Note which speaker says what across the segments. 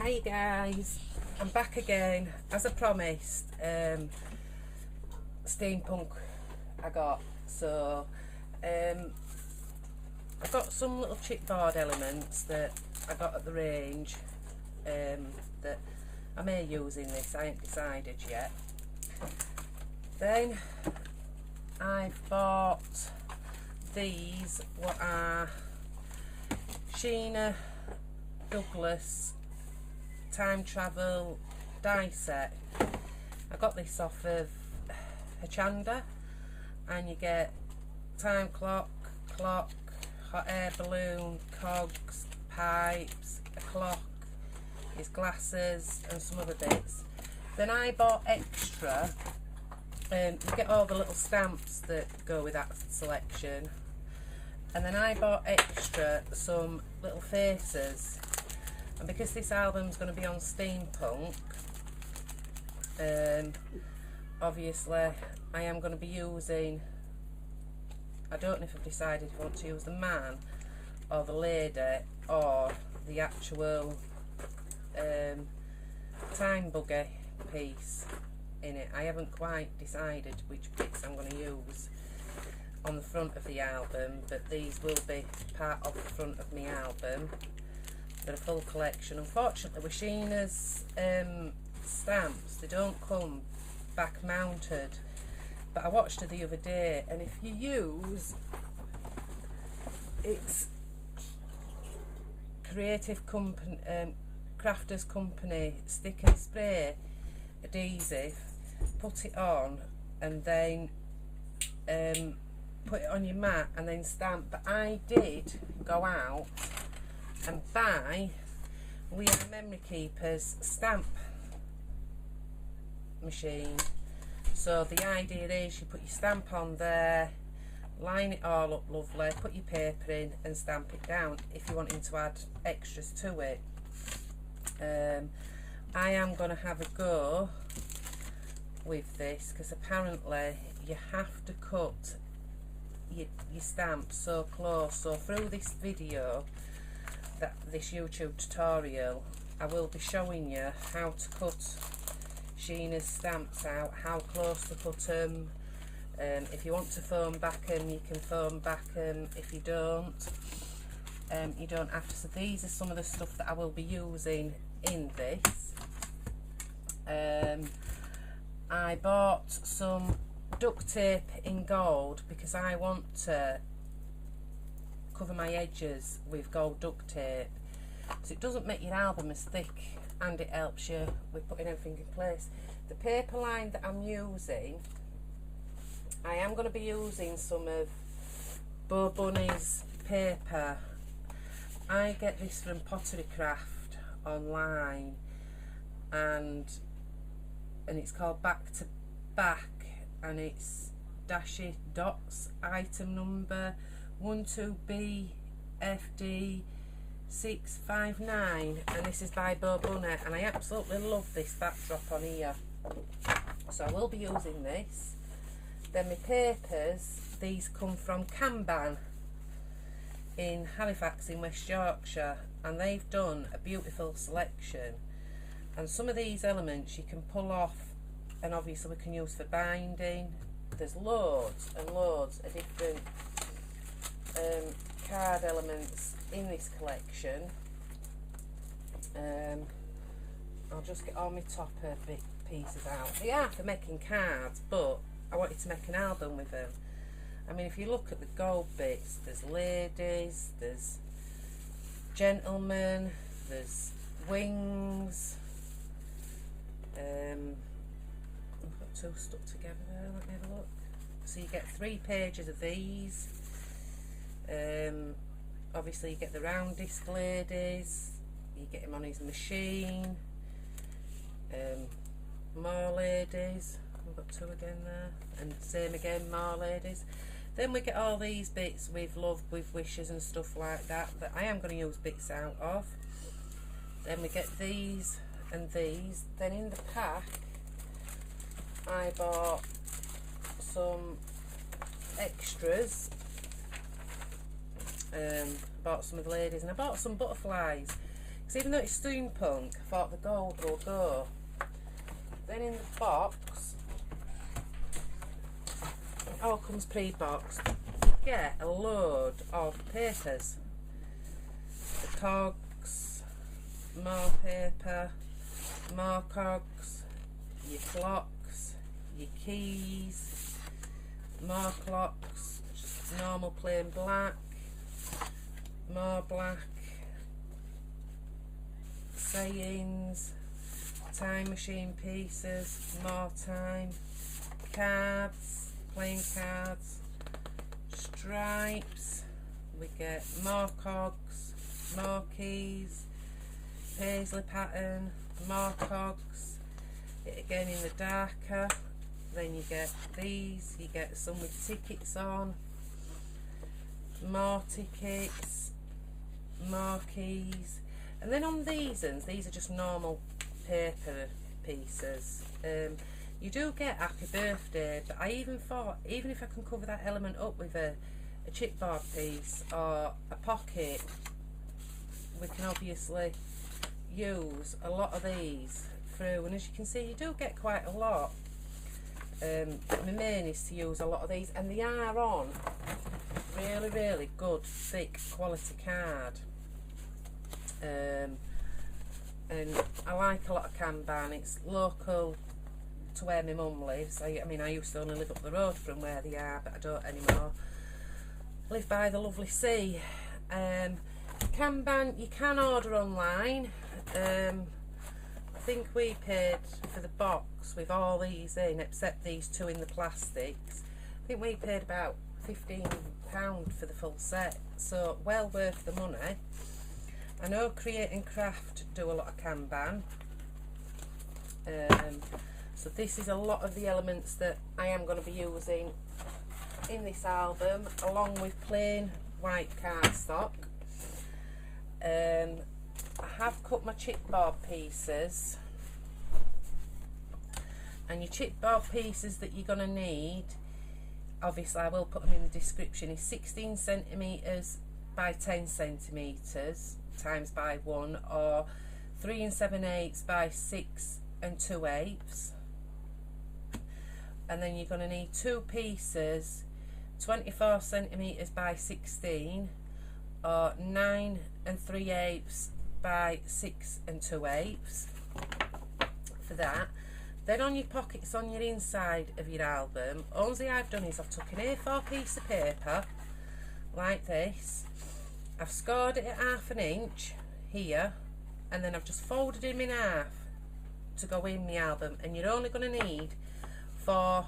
Speaker 1: Hi guys, I'm back again as I promised. Steampunk I got, so I've got some little chipboard elements that I got at the range that I may use in this. I ain't decided yet. Then I've bought these, what are Sheena Douglas time travel die set. I got this off of Hachanda, and you get time clock, hot air balloon, cogs, pipes, a clock, his glasses and some other bits. Then I bought extra, you get all the little stamps that go with that selection, and then I bought extra some little faces. And because this album's going to be on Steampunk, obviously I am going to be using, I don't know if I've decided if I want to use the man or the lady or the actual time buggy piece in it. I haven't quite decided which bits I'm going to use on the front of the album, but these will be part of the front of my album. They're a full collection. Unfortunately with Sheena's stamps, they don't come back mounted, but I watched her the other day, and if you use it's Creative Company, Crafters Company stick and spray adhesive, put it on and then put it on your mat and then stamp. But I did go out and buy We Are Memory Keepers stamp machine. So the idea is you put your stamp on there, line it all up lovely, put your paper in and stamp it down if you're wanting to add extras to it. I am going to have a go with this because apparently you have to cut your stamps so close. So through this video, this YouTube tutorial, I will be showing you how to cut Sheena's stamps out, how close to put them. If you want to foam back them, you can foam back them. If you don't have to. So these are some of the stuff that I will be using in this. I bought some duct tape in gold because I want to cover my edges with gold duct tape, so it doesn't make your album as thick and it helps you with putting everything in place. The paper line that I'm using, I am going to be using some of Bo Bunny's paper. I get this from Pottery Craft online, and it's called Back to Back, and it's dashy dots item number 12BFD659, and this is by Bo Bunny, and I absolutely love this backdrop on here, so I will be using this. Then my papers, these come from Kanban in Halifax in West Yorkshire, and they've done a beautiful selection, and some of these elements you can pull off and obviously we can use for binding. There's loads and loads of different card elements in this collection. I'll just get all my topper bit pieces out. They are for making cards, but I wanted to make an album with them. I mean, if you look at the gold bits, there's ladies, there's gentlemen, there's wings. I've got two stuck together there, let me have a look. So you get 3 pages of these. Obviously you get the round disc ladies, you get him on his machine, more ladies, we've got 2 again there, and same again, more ladies. Then we get all these bits with love, with wishes and stuff like that I am going to use bits out of. Then we get these and these. Then in the pack I bought some extras. Bought some of the ladies, and I bought some butterflies because because even though it's steampunk, I thought the gold will go. Then in the box, it all comes pre-boxed, you get a load of papers. The cogs, more paper, more cogs, your clocks, your keys, more clocks, just normal plain black, more black, sayings, time machine pieces, more time, cards, plain cards, stripes, we get more cogs, more keys, paisley pattern, more cogs, it again in the darker. Then you get these, you get some with tickets on, more tickets, more keys, and then on these ones, these are just normal paper pieces. You do get happy birthday, but I even thought, even if I can cover that element up with a chipboard piece or a pocket, we can obviously use a lot of these through, and as you can see, you do get quite a lot. My main is to use a lot of these, and they are on really good thick quality card, and I like a lot of Kanban. It's local to where my mum lives. I mean, I used to only live up the road from where they are, but I don't anymore. I live by the lovely sea. Kanban you can order online. I think we paid for the box with all these in, except these two in the plastics. I think we paid about £15 for the full set, so well worth the money. I know Create and Craft do a lot of Kanban. So this is a lot of the elements that I am going to be using in this album, along with plain white cardstock. I have cut my chipboard pieces, and your chipboard pieces that you're going to need, obviously I will put them in the description, is 16 centimetres by 10 centimetres times by 1, or 3 7/8 by 6 2/8. And then you're going to need two pieces, 24 centimetres by 16, or 9 3/8 by 6 2/8 for that. Then on your pockets on your inside of your album, all I've done is I've took an A4 piece of paper like this, I've scored it at 1/2 inch here, and then I've just folded him in half to go in the album, and you're only going to need four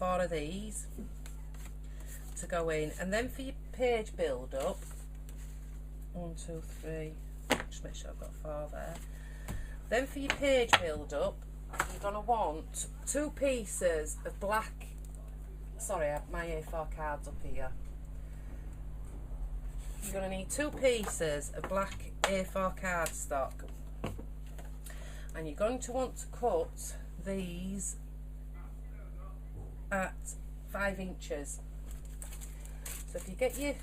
Speaker 1: of these to go in. And then for your page build up, 1 2 3, just make sure I've got 4 there. Then for your page build up, you're going to want two pieces of black, sorry, I have my A4 cards up here. You're going to need two pieces of black A4 cardstock, and you're going to want to cut these at 5 inches. So if you get your,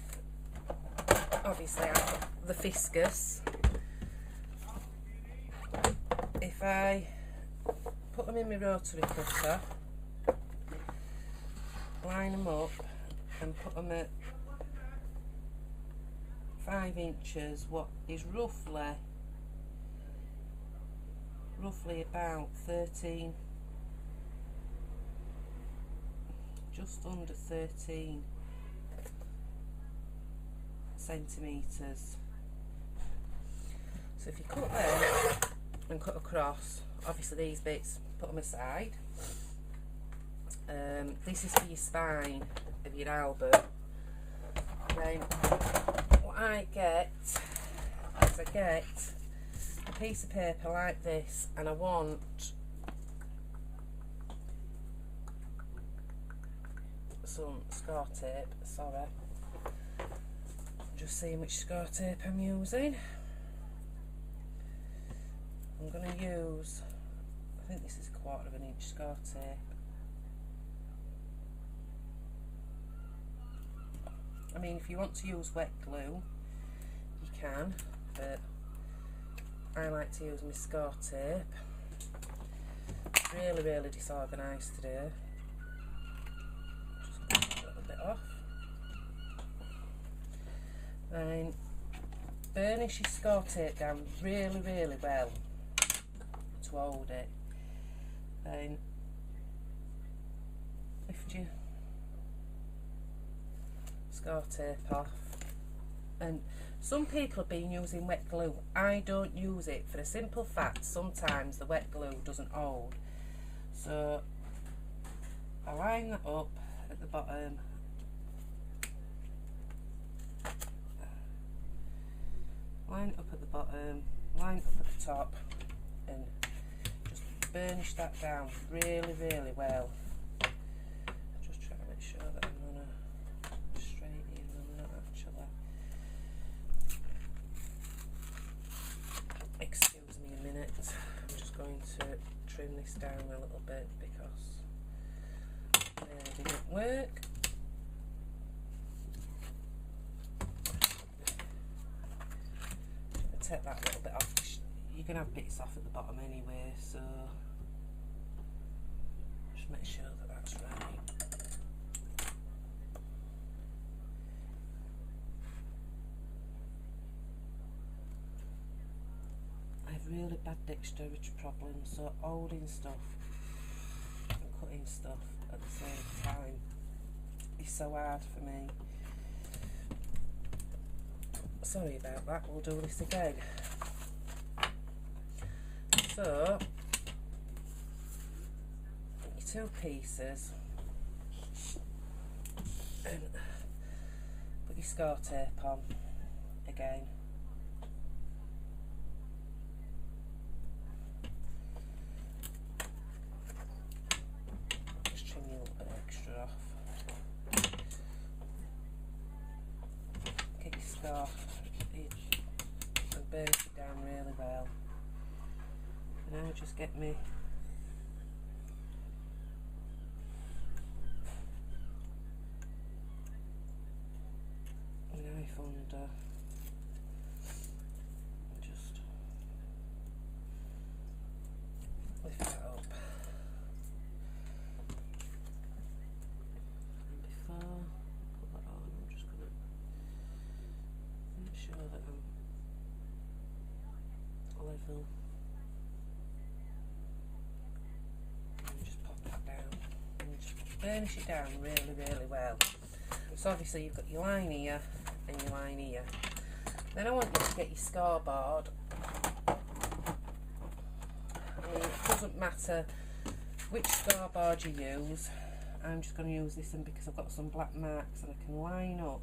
Speaker 1: obviously I've got the Fiscus, if I put them in my rotary cutter, line them up and put them at 5 inches, what is roughly about 13, just under 13 centimetres. So if you cut there and cut across, obviously these bits, put them aside. This is for your spine of your album. Then what I get is I get a piece of paper like this, and I want some score tape. Sorry, just seeing which score tape I'm using. I'm going to use, I think this is 1/4 inch score tape. I mean, if you want to use wet glue, you can, but I like to use my score tape. Really disorganised today. Just cut a little bit off. Then burnish your score tape down really well to hold it. Then lift your score tape off. And some people have been using wet glue. I don't use it for the simple fact sometimes the wet glue doesn't hold. So I line that up at the bottom. Line it up at the bottom, line it up at the top, and just burnish that down really well. Just trying to make sure that I'm on a straight in, I'm not actually. Excuse me a minute, I'm just going to trim this down a little bit because it didn't work. Take that little bit off. You're going to have bits off at the bottom anyway, so just make sure that that's right. I have really bad dexterity problems, so holding stuff and cutting stuff at the same time is so hard for me. Sorry about that, we'll do this again. So, your two pieces and put your score tape on again. Just trim you a little bit extra off. Get your scarf and burn it down really well. And now just get me knife under and just lift that up. And before I put that on, I'm just going to make sure that I'm level. And just pop that down and just burnish it down really well. So obviously you've got your line here and your line here. Then I want you to get your scoreboard. It doesn't matter which scoreboard you use. I'm just going to use this one because I've got some black marks and I can line up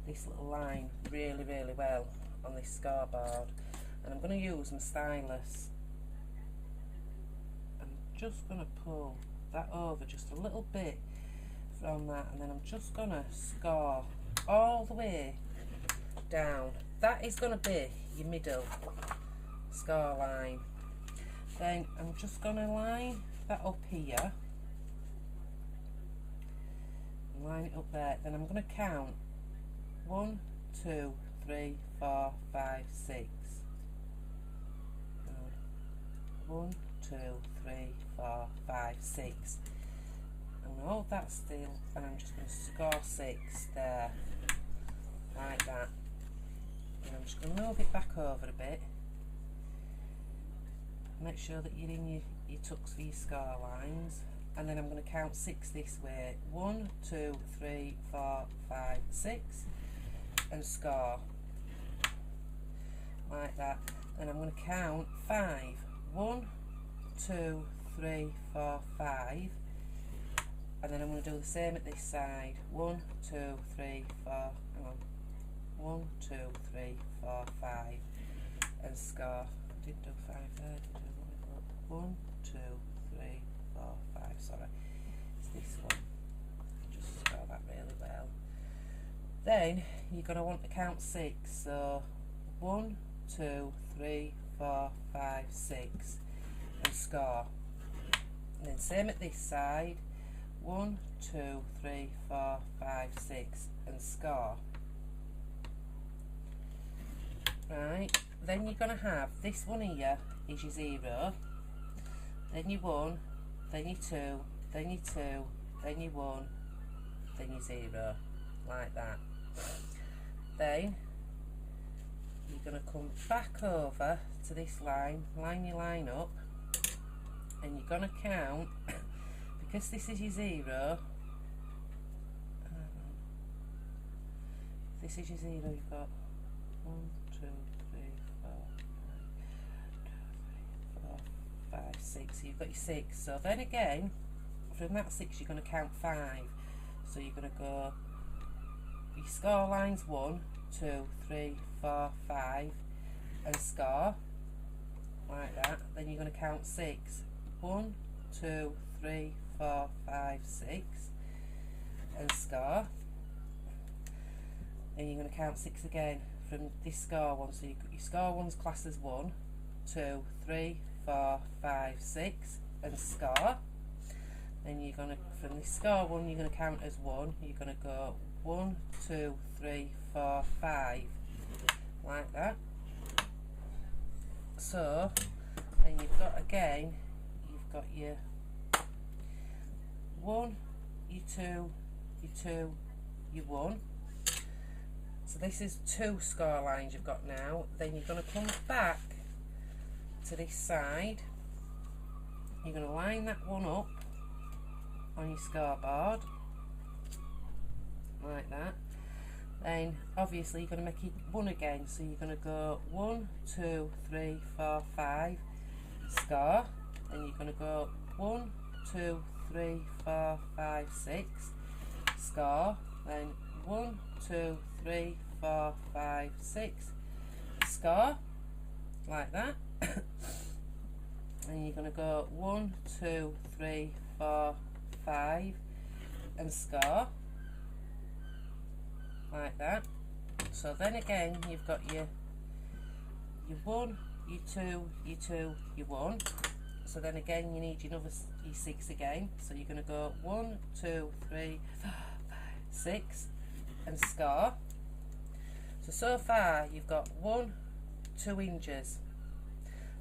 Speaker 1: this little line really well on this scoreboard. And I'm going to use my stylus. I'm just going to pull that over just a little bit from that, and then I'm just going to score all the way down. That is going to be your middle score line. Then I'm just going to line that up here and line it up there. Then I'm going to count 1, 2, 3, 4, 5, 6. 1, 2, 3, 4, 5, 6. I'm going to hold that still and I'm just going to score 6 there, like that. And I'm just going to move it back over a bit. Make sure that you're in your tucks for your score lines. And then I'm going to count 6 this way. 1, 2, 3, 4, 5, 6. And score. Like that. And I'm going to count 5. 1, 2, 3, 4, 5. And then I'm going to do the same at this side. 1, 2, 3, 4, hang on. 1, 2, 3, 4, 5. And score. I didn't do 5 there, did I? 1, 2, 3, 4, 5. Sorry. It's this one. Just score that really well. Then you're going to want to count 6. So 1, 2, 3, 4, 5, 6. And score. And then same at this side. 1, 2, 3, 4, 5, 6 and score. Right, then you're going to have this one here is your 0, then your 1, then your 2, then your 2, then your 1, then your 0, like that. Then you're going to come back over to this line, line your line up, and you're going to count, because this is your 0, this is your 0, you've got 1, 2, 3, 4, 5, 6, so you've got your 6. So then again, from that 6 you're going to count 5. So you're going to go, your score lines 1, 2, 3, 4, 5, and score, like that. Then you're going to count 6. 1, 2, 3, 4, 5, 6, and score. Then you're going to count 6 again from this score one. So your score one's classed as 1, 2, 3, 4, 5, 6, and score. Then you're going to, from this score one, you're going to count as 1. You're going to go 1, 2, 3, 4, 5, like that. So then you've got again, you've got your 1, your 2, your 2, your 1. So this is 2 score lines you've got now. Then you're going to come back to this side. You're going to line that one up on your scoreboard, like that. Then obviously you're going to make it 1 again. So you're going to go 1, 2, 3, 4, 5, score. Then you're going to go 1, 2, 3, 4, 5, 6, score. Then 1, 2, 3, 4, 5, 6, score, like that. And you're going to go 1, 2, 3, 4, 5, and score, like that. So then again you've got your 1, your 2, your 2, your 1. So then again you need your 6 again. So you're going to go 1, 2, 3, 4, 5, 6, and score. So far you've got 1, 2 hinges.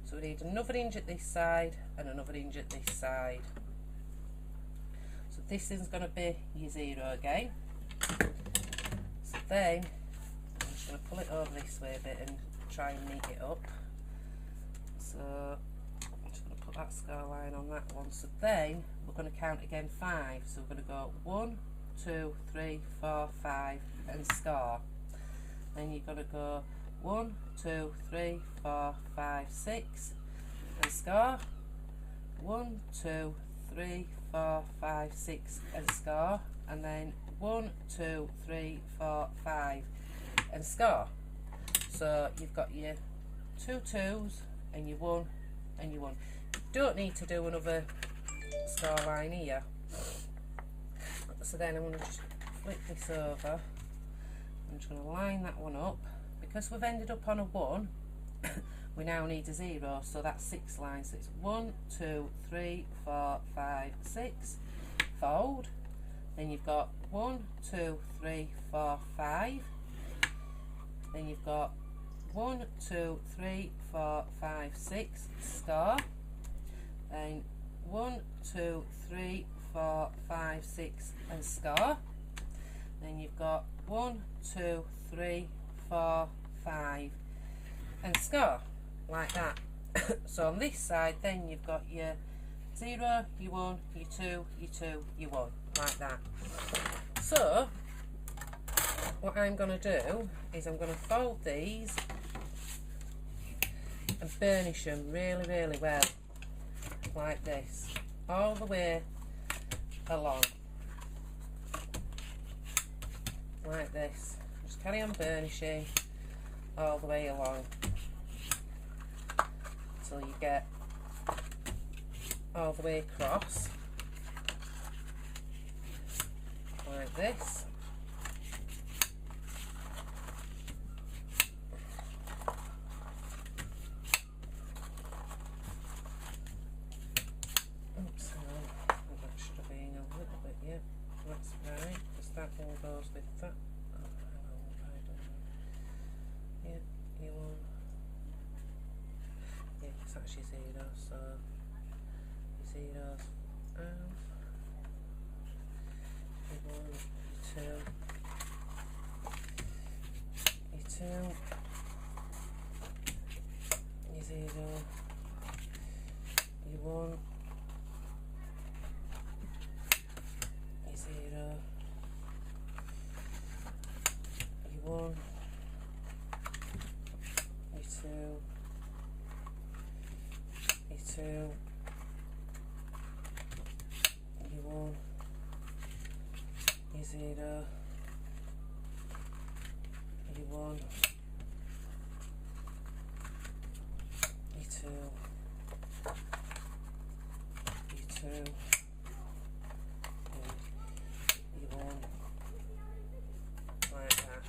Speaker 1: So we need another hinge at this side and another hinge at this side. So this is going to be your 0 again. So then I'm just going to pull it over this way a bit and try and neat it up. So I'm just going to put that score line on that one. So then we're going to count again 5. So we're going to go 1, 2, 3, 4, 5, and score. Then you're going to go 1, 2, 3, 4, 5, 6, and score. 1, 2, 3, 4, 5, 6, and score. And then 1, 2, 3, 4, 5, and score. So you've got your 2 2s and your 1 and your 1. You don't need to do another score line here. So then I'm going to just flip this over. I'm just going to line that one up. Because we've ended up on a 1, we now need a 0, so that's 6 lines. So it's 1, 2, 3, 4, 5, 6, fold. Then you've got 1, 2, 3, 4, 5. Then you've got 1, 2, 3, 4, 5, 6, score. Then 1, 2, 3, 4, 5, 6, and score. Then you've got 1, 2, 3, 4, 5, and score, like that. So on this side then you've got your 0, your 1, your 2, your 2, your 1, like that. So what I'm going to do is I'm going to fold these and burnish them really, really well, like this, all the way along, like this. Just carry on burnishing all the way along till you get all the way across, like this. Oops, that should have been a little bit, yeah, that's right, because that one goes with that. Yeah, you want So your zeros and your 1, your 2, your 2, your 0, your 1, your 0, your 1, your 2, your 2, your 1, your 0, your 1, your 2, your 2, your 1, like that.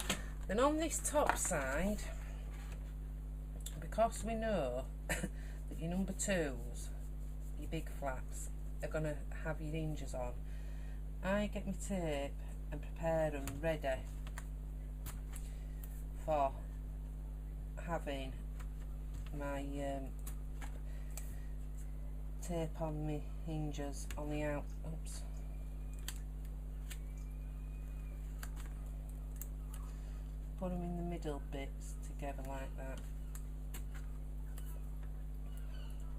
Speaker 1: Then on this top side, because we know that your number 2s, your big flaps, are going to have your hinges on, I get my tape and prepare them ready for having my tape on my hinges on the out. Oops. Put them in the middle bits together like that.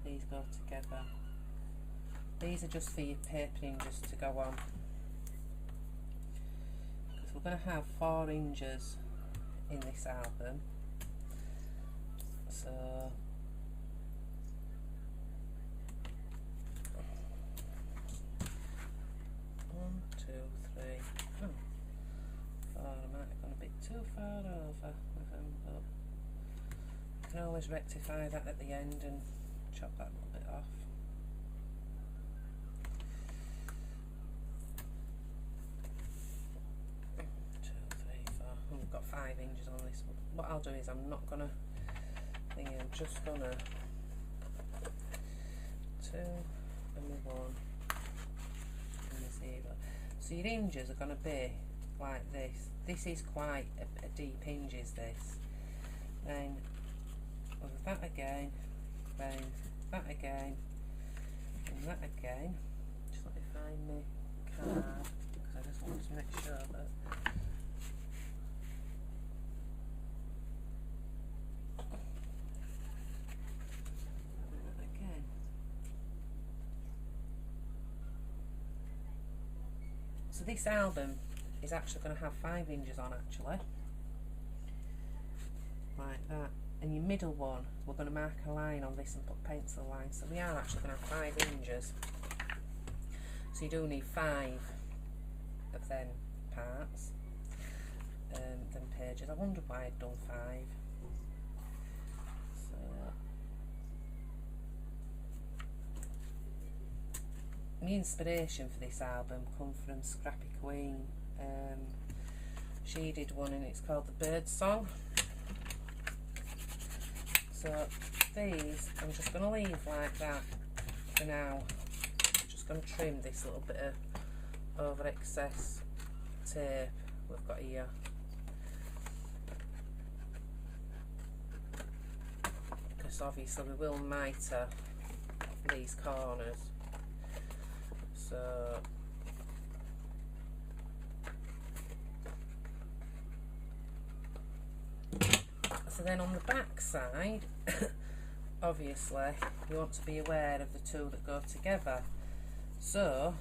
Speaker 1: These go together. These are just for your paper hinges to go on, because we're going to have 4 hinges in this album. So 1, 2, 3. Oh, 4. I might have gone a bit too far over with them, but I can always rectify that at the end and chop that little bit off. We've got 5 inches on this. What I'll do is I'm not gonna thingy, I'm just gonna 2 and the 1 and the 0. So your hinges are gonna be like this. This is quite a deep hinges, this. Then with that again, then that again, and that again. Just let me find my card, because I just want to make sure that again. So this album is actually going to have 5 hinges on, actually, like that. And your middle one, we're going to mark a line on this and put pencil lines. So we are actually going to have 5 hinges. So you do need 5 of them parts, them pages. I wondered why I'd done 5. So my inspiration for this album come from Scrapqueen. She did one and it's called The Bird Song. So these I'm just going to leave like that for now. I'm just going to trim this little bit of over excess tape we've got here. Because obviously we will mitre these corners. So then on the back side, obviously you want to be aware of the 2 that go together. So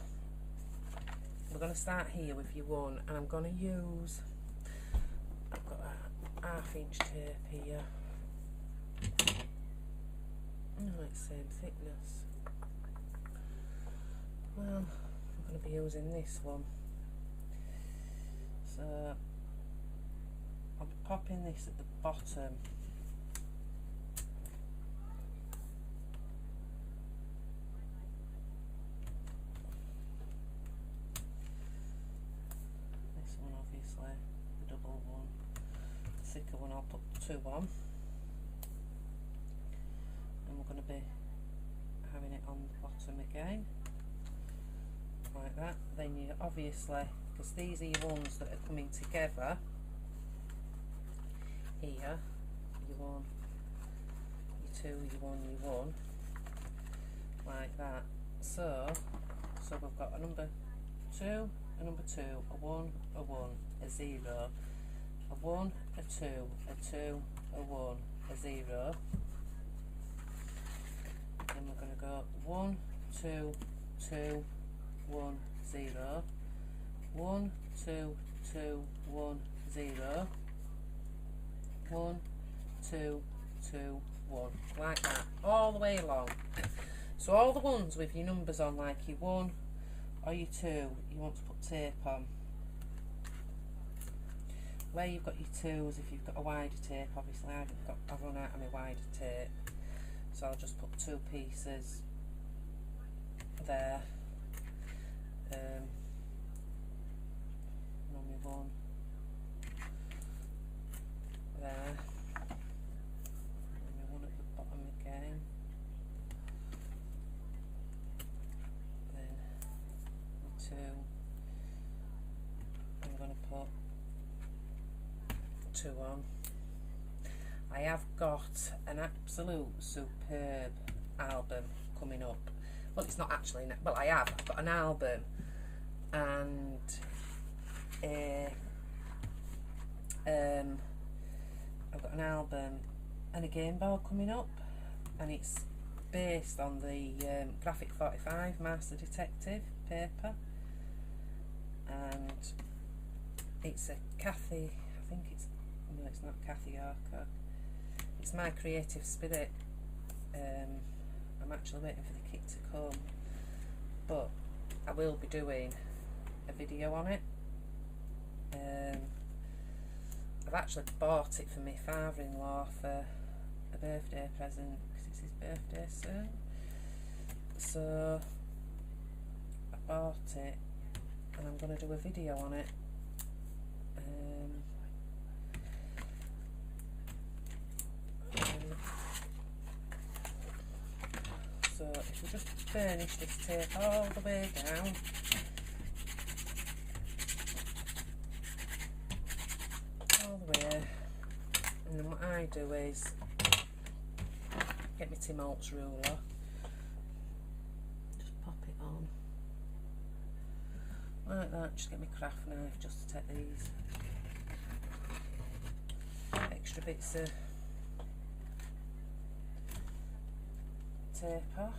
Speaker 1: we're going to start here with your 1, and I'm going to use, I've got a 1/2 inch tape here. Oh, it's same thickness. Well, I'm going to be using this one. So I'll be popping this at the bottom. This one, obviously, the double one. The thicker one, I'll put 2 on. And we're going to be having it on the bottom again. Like that. Then you obviously, because these are your ones that are coming together, here, your 1, your 2, your 1, your 1. like that. So we've got a number 2, a number 2, a 1, a 1, a 0, a 1, a 2, a 2, a 1, a 0. Then we're going to go 1, 2, 2, 1, 0, 1, 2, 2, 1, 0, 1, 2, 2, 1, like that, all the way along. So all the ones with your numbers on, like your 1 or your 2, you want to put tape on. Where you've got your 2s, if you've got a wider tape, obviously I've run out of my wider tape, so I'll just put 2 pieces there. On my 1 there, and my 1 at the bottom again, then my 2, I'm going to put 2 on. I have got an absolute superb album coming up. Well, it's not actually, well, I've got an album and I've got an album and a game board coming up, and it's based on the Graphic 45 Master Detective paper, and it's a Kathy, I think it's, no, it's not Kathy Arco, it's My Creative Spirit. I'm actually waiting for the kit to come, but I will be doing a video on it. I've actually bought it for my father-in-law for a birthday present, because it's his birthday soon. So I bought it and I'm going to do a video on it. So if we just burnish this tape all the way down, all the way, and then what I do is get my Tim Holtz ruler, just pop it on like that, just get my craft knife just to take these extra bits of tape off.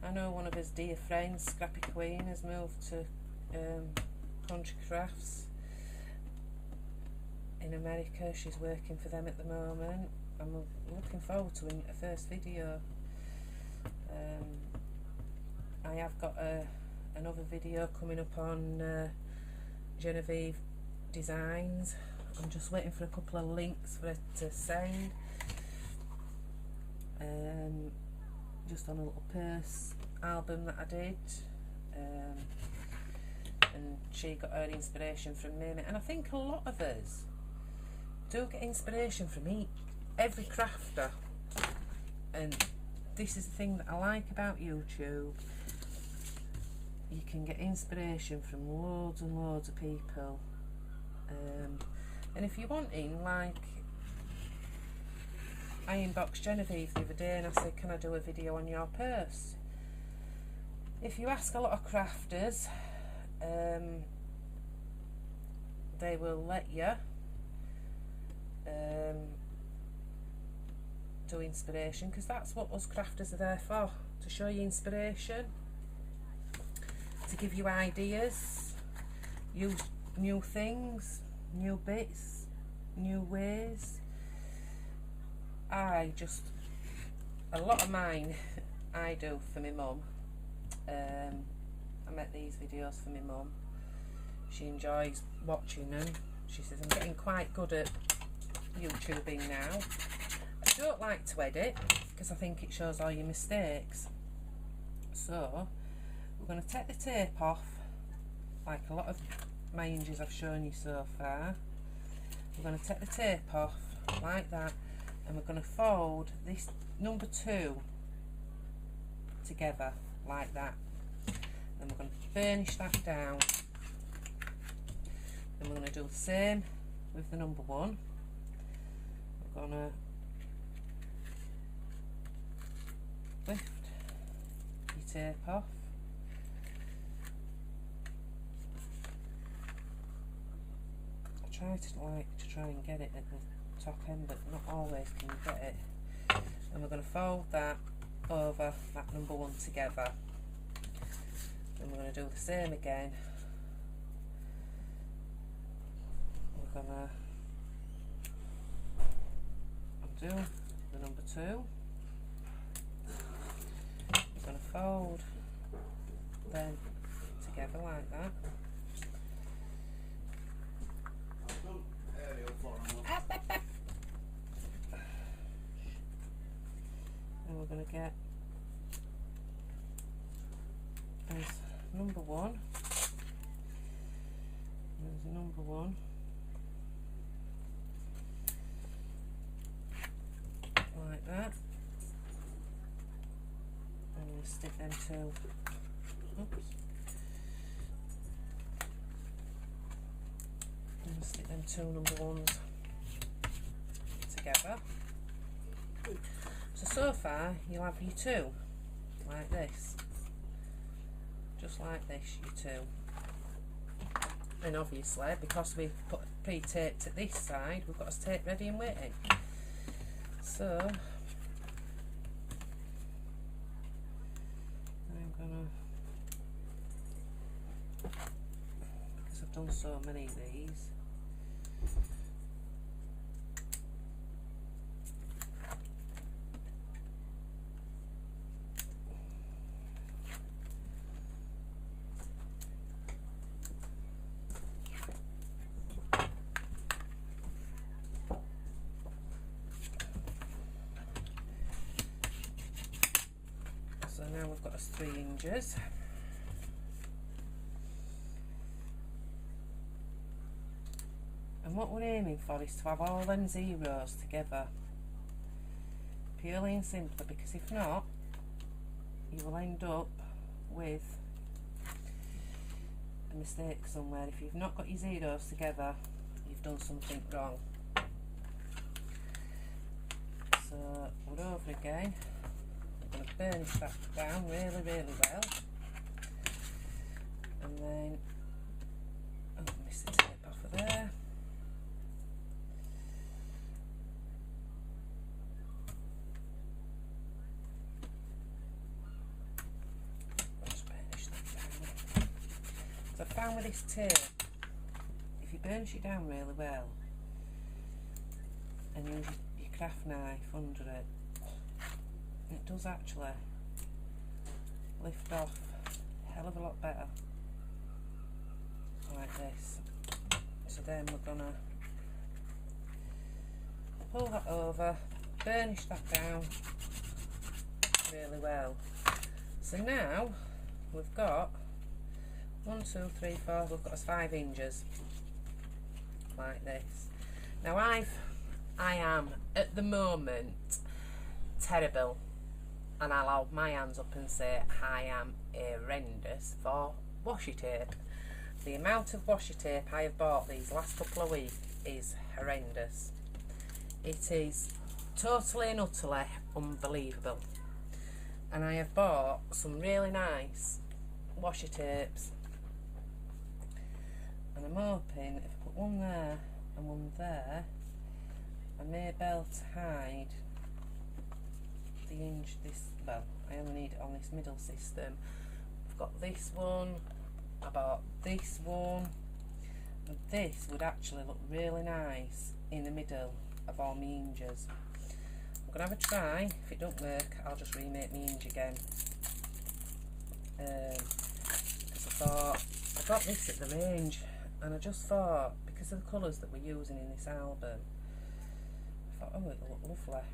Speaker 1: I know one of his dear friends, Scrapqueen, has moved to Country Crafts in America. She's working for them at the moment. I'm looking forward to a first video. I have got another video coming up on Genevieve Designs. I'm just waiting for a couple of links for her to send. Just on a little purse album that I did, and she got her inspiration from me, and I think a lot of us do get inspiration from every crafter, and this is the thing that I like about YouTube. You can get inspiration from loads and loads of people, and if you're wanting, like, I inboxed Genevieve the other day and I said, can I do a video on your purse? If you ask a lot of crafters, they will let you do inspiration, because that's what us crafters are there for, to show you inspiration, to give you ideas, use new things, new bits, new ways. A lot of mine I do for my mum. I make these videos for my mum. She enjoys watching them. She says, I'm getting quite good at YouTubing now. I don't like to edit because I think it shows all your mistakes. So we're going to take the tape off, like a lot of my hinges I've shown you so far. We're going to take the tape off like that, and we're going to fold this number 2 together like that, and we're going to burnish that down, and we're going to do the same with the number 1. We're gonna lift your tape off. I try to try and get it at the top end, but not always can you get it. And we're going to fold that over that number 1 together. And we're going to do the same again. We're going to undo the number 2. We're going to fold them together like that. And we're going to get as number 1. There's number 1. Like that. And we'll stick them 2. Oops. And stick them 2 number 1s together. So far you'll have your 2 like this, just like this, your 2. And obviously because we've put pre-taped at this side, we've got us tape ready and waiting. So I'm gonna, because I've done so many of these, so now we've got us 3 hinges. And what we're aiming for is to have all them zeros together, purely and simply because if not, you will end up with a mistake somewhere. If you've not got your zeros together, you've done something wrong. So we're over again. I'm going to burnish that down really, really well. And then, oh, I missed the tape off of there. Just burnish that down. So I found with this tape, if you burnish it down really well and use your craft knife under it, it does actually lift off a hell of a lot better, like this. So then we're gonna pull that over, burnish that down really well. So now we've got 1, 2, 3, 4, we've got us 5 hinges like this. Now I am at the moment terrible, and I'll hold my hands up and say I am horrendous for washi tape. The amount of washi tape I have bought these last couple of weeks is horrendous. It is totally and utterly unbelievable. And I have bought some really nice washi tapes, and I'm hoping if I put one there and one there, I may be able to hide the hinge. This, well, I only need it on this middle system. I've got this one, I bought this one, and this would actually look really nice in the middle of all my hinges. I'm going to have a try. If it don't work, I'll just remake my hinge again. Because I thought, I got this at the range, and I just thought, because of the colours that we're using in this album, I thought, oh, it'll look lovely.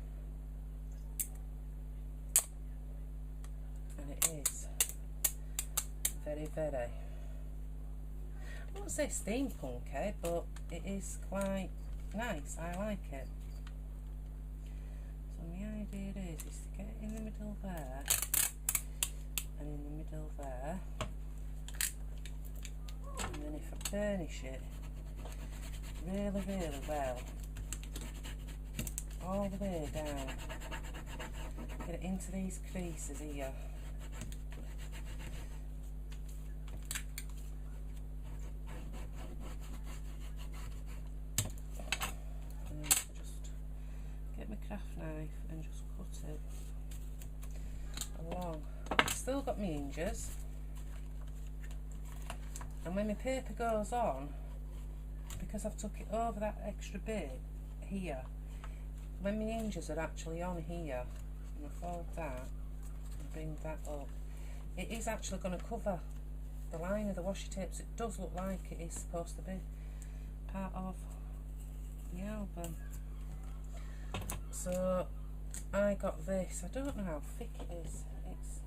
Speaker 1: And it is very, very, I won't say steampunk, but it is quite nice. I like it. So my idea is to get it in the middle there, and in the middle there, and then if I burnish it really, really well. All the way down. Get it into these creases here. And just get my craft knife and just cut it along. I've still got my hinges. And when my paper goes on, because I've took it over that extra bit here, when my hinges are actually on here, and I fold that and bring that up, it is actually going to cover the line of the washi tapes. It does look like it is supposed to be part of the album. So I got this. I don't know how thick it is. It's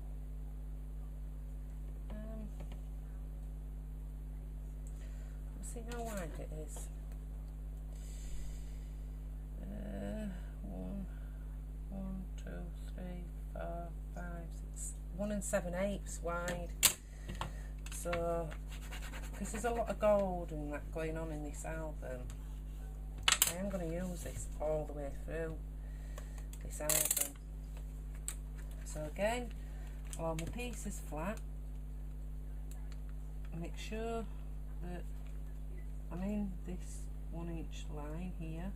Speaker 1: let's see how wide it is. 1, 2, 3, 4, 5, 6, 1 7/8 wide. So, because there's a lot of gold and that going on in this album, I am going to use this all the way through this album. So again, all my pieces flat. Make sure that I'm in this 1 inch line here.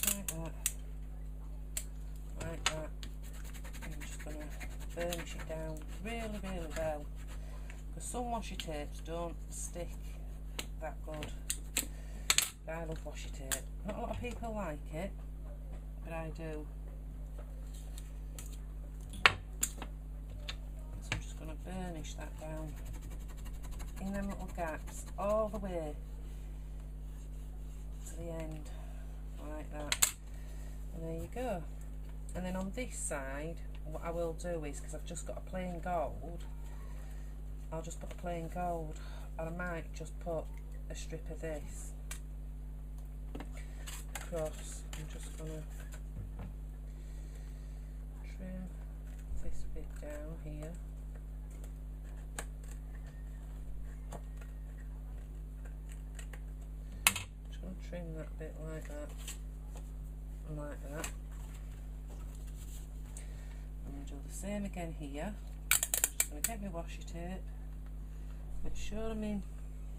Speaker 1: Like that. Like that. I'm just going to burnish it down really, really well. Because some washi tapes don't stick that good. But I love washi tape. Not a lot of people like it, but I do. So I'm just going to burnish that down in them little gaps all the way to the end, like that. And there you go. And then on this side, what I will do is, because I've just got a plain gold, I'll just put a plain gold, and I might just put a strip of this across. I'm just going to trim this bit down here. Just going to trim that bit like that and like that. I'm going to do the same again here. I'm just going to get my washi tape, make sure I'm in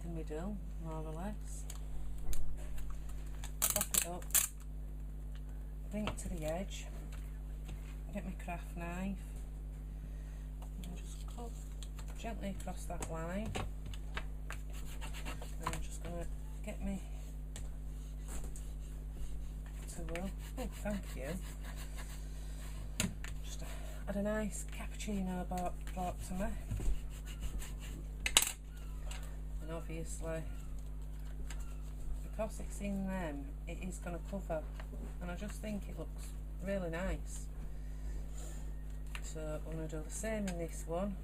Speaker 1: the middle more or less, pop it up, bring it to the edge, get my craft knife and just cut gently across that line. And I'm just going to get my tool. Oh, thank you. Just had a nice cappuccino brought to me. And obviously, because it's in them, it is going to cover, and I just think it looks really nice. So I'm going to do the same in this one.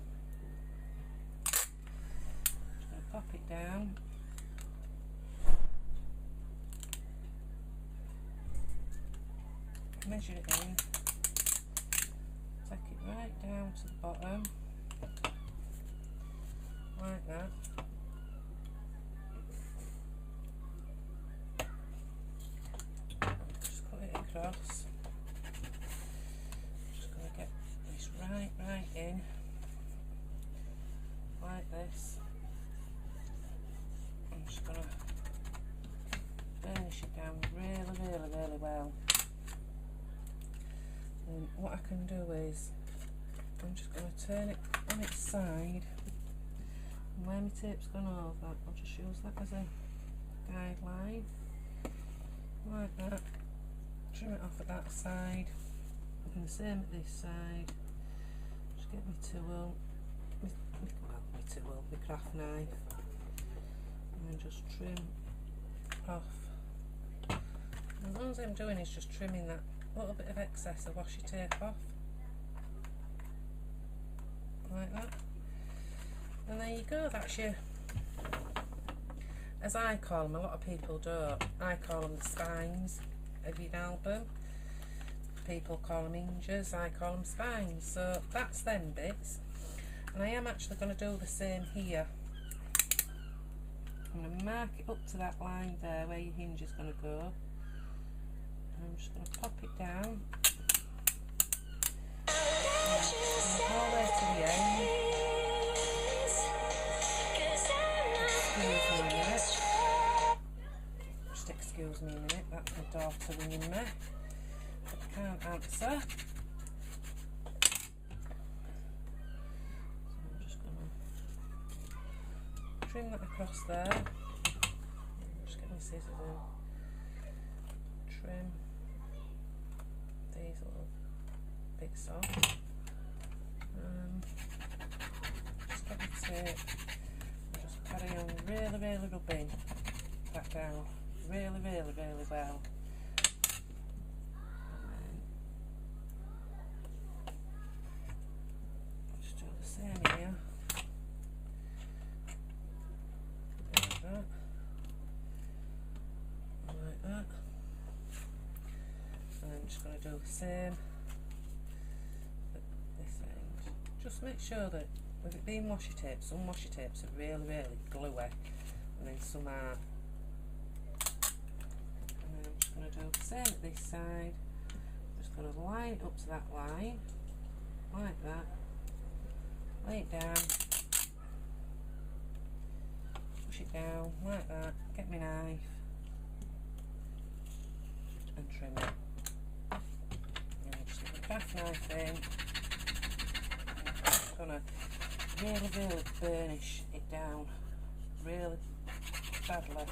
Speaker 1: Just going to pop it down. Measure it in. Take it right down to the bottom, like that. Just cut it across. Just going to get this right in, like this. I'm just going to burnish it down really well. And what I can do is, I'm just going to turn it on its side, and where my tape's gone over, I'll just use that as a guideline, like that. Trim it off at that side, and the same at this side. Just get my tool, my craft knife, and then just trim off. And all I'm doing is just trimming that little bit of excess of washi tape off, like that. And there you go. That's your, as I call them, a lot of people don't, I call them the spines of your album. People call them hinges, I call them spines. So that's them bits, and I am actually going to do the same here. going to mark it up to that line there where your hinge is going to go. And I'm just going to pop it down. All the way to the end. Excuse me a minute. Just excuse me a minute, that's my daughter ringing me. But I can't answer. So I'm just going to trim that across there. Just get my scissors in. Trim these little bits off. Just get my tape. Just carry on really rubbing that down. Really well. And then just do the same here. Like that. Like that. And I'm just going to do the same at this end. Just make sure that with it being washi tape, some washi tapes are really gluey and then some aren't. And then I'm just going to do the same at this side. I'm just going to line it up to that line, like that, lay it down, push it down, like that, get my knife and trim it. And I'm just going to bath knife in. I'm just going to really burnish it down, really badly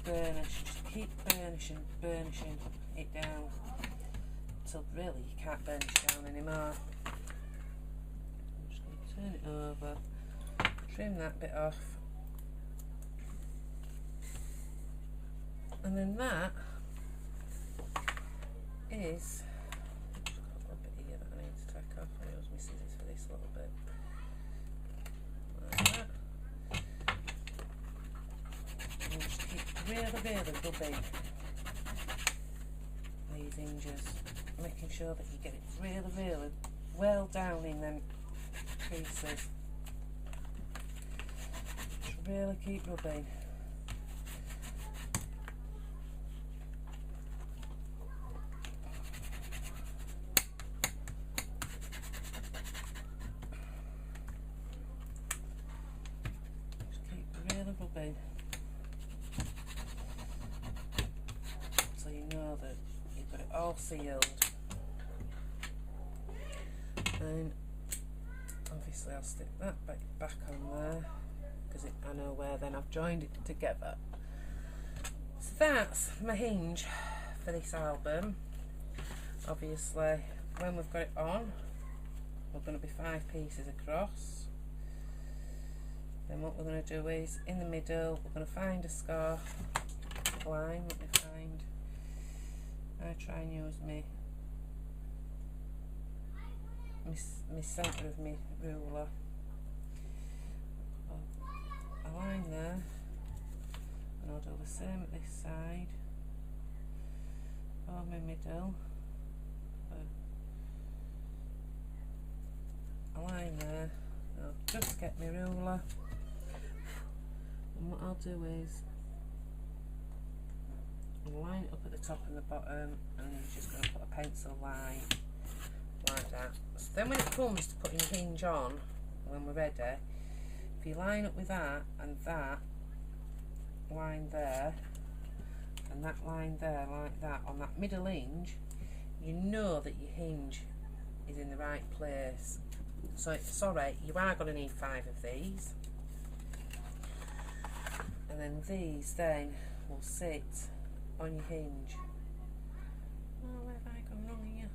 Speaker 1: burnish, just keep burnishing it down until really you can't burnish down anymore. I'm just going to turn it over, trim that bit off, and then that is, I've got a little bit here that I need to take off. I use my scissors for this little bit. And just keep really rubbing these hinges, making sure that you get it really well down in them creases. Just really keep rubbing. Rubbing so you know that you've got it all sealed. And obviously I'll stick that back on there because I know where then I've joined it together. So that's my hinge for this album. Obviously when we've got it on, we're going to be 5 pieces across. Then what we're going to do is, in the middle, we're going to find a scarf line. Let me find. I try and use my centre of my ruler. A line there, and I'll do the same at this side. Over my middle. A line there. I'll just get my ruler. And what I'll do is I'll line it up at the top and the bottom, and then you're just going to put a pencil line like that. So then when it comes to putting the hinge on, when we're ready, if you line up with that and that line there and that line there like that on that middle hinge, you know that your hinge is in the right place. So sorry, you are going to need 5 of these. And then these then will sit on your hinge. Oh, where have I gone wrong here?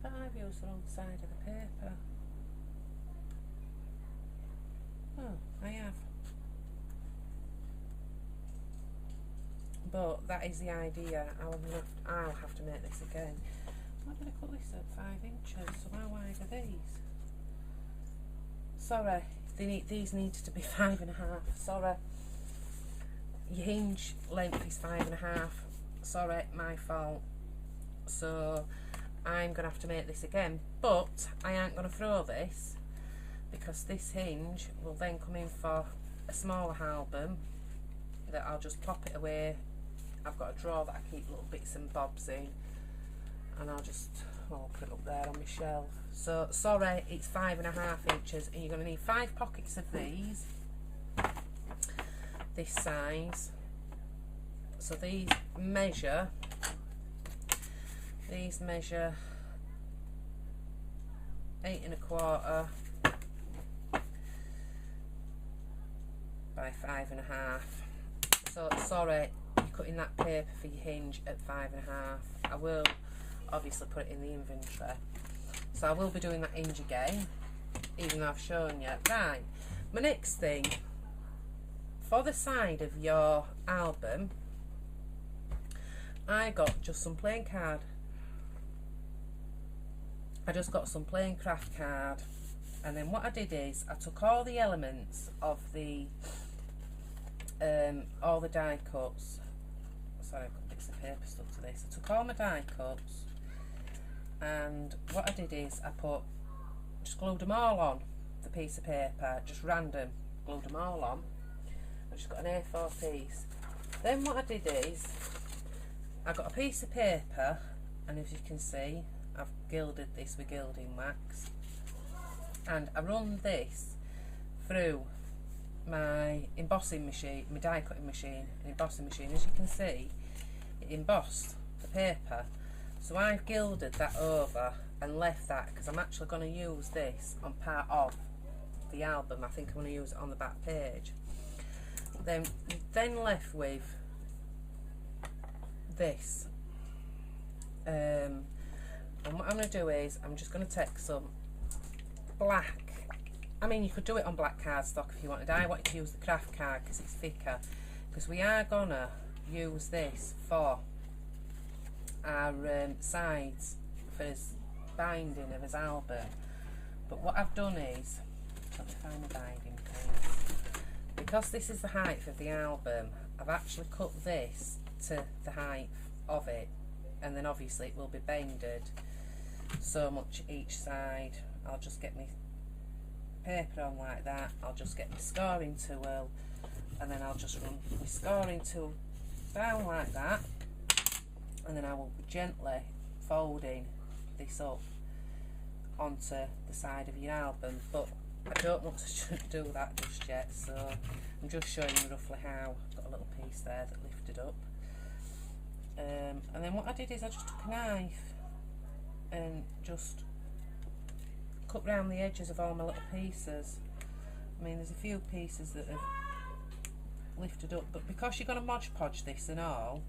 Speaker 1: But I've used the wrong side of the paper. Oh, I have. But that is the idea. I'll have to make this again. Why did I cut this at 5 inches? So how wide are these? Sorry, these need to be 5.5. Sorry. Your hinge length is 5.5. Sorry, my fault. So I'm going to have to make this again. But I ain't going to throw this, because this hinge will then come in for a smaller album that I'll just pop it away. I've got a drawer that I keep little bits and bobs in, and I'll just, I'll put it up there on my shelf. So sorry, it's 5.5 inches, and you're going to need 5 pockets of these, this size. So these measure 8.25 by 5.5. So sorry, you're cutting that paper for your hinge at 5.5. I will obviously put it in the inventory, so I will be doing that hinge again, even though I've shown you. Right, my next thing, for the side of your album, I got just some plain card. I just got some plain craft card, and then what I did is I took all the elements of the all the die cuts. Sorry, I've got bits of paper stuck to this. I took all my die cuts, and what I did is I just glued them all on the piece of paper, just random, glued them all on. I've just got an A4 piece. Then what I did is I got a piece of paper, and as you can see, I've gilded this with gilding wax, and I run this through my embossing machine, my die cutting machine, and embossing machine. As you can see, it embossed the paper, so I've gilded that over and left that, because I'm actually going to use this on part of the album. I think I'm going to use it on the back page. Then left with this, and what I'm going to do is I'm just going to take some black, I mean you could do it on black cardstock if you wanted. I wanted to use the craft card because it's thicker, because we are going to use this for our sides for his binding of his album. But what I've done is, let me find the binding piece, because this is the height of the album, I've actually cut this to the height of it, and then obviously it will be bended so much each side. I'll just get my paper on like that, I'll just get my scoring tool, and then I'll just run my scoring tool down like that, and then I will be gently folding this up onto the side of your album. But I don't want to do that just yet, so I'm just showing you roughly how. I've got a little piece there that lifted up, and then what I did is I just took a knife and just cut round the edges of all my little pieces. I mean, there's a few pieces that have lifted up, but because you're going to Mod Podge this and all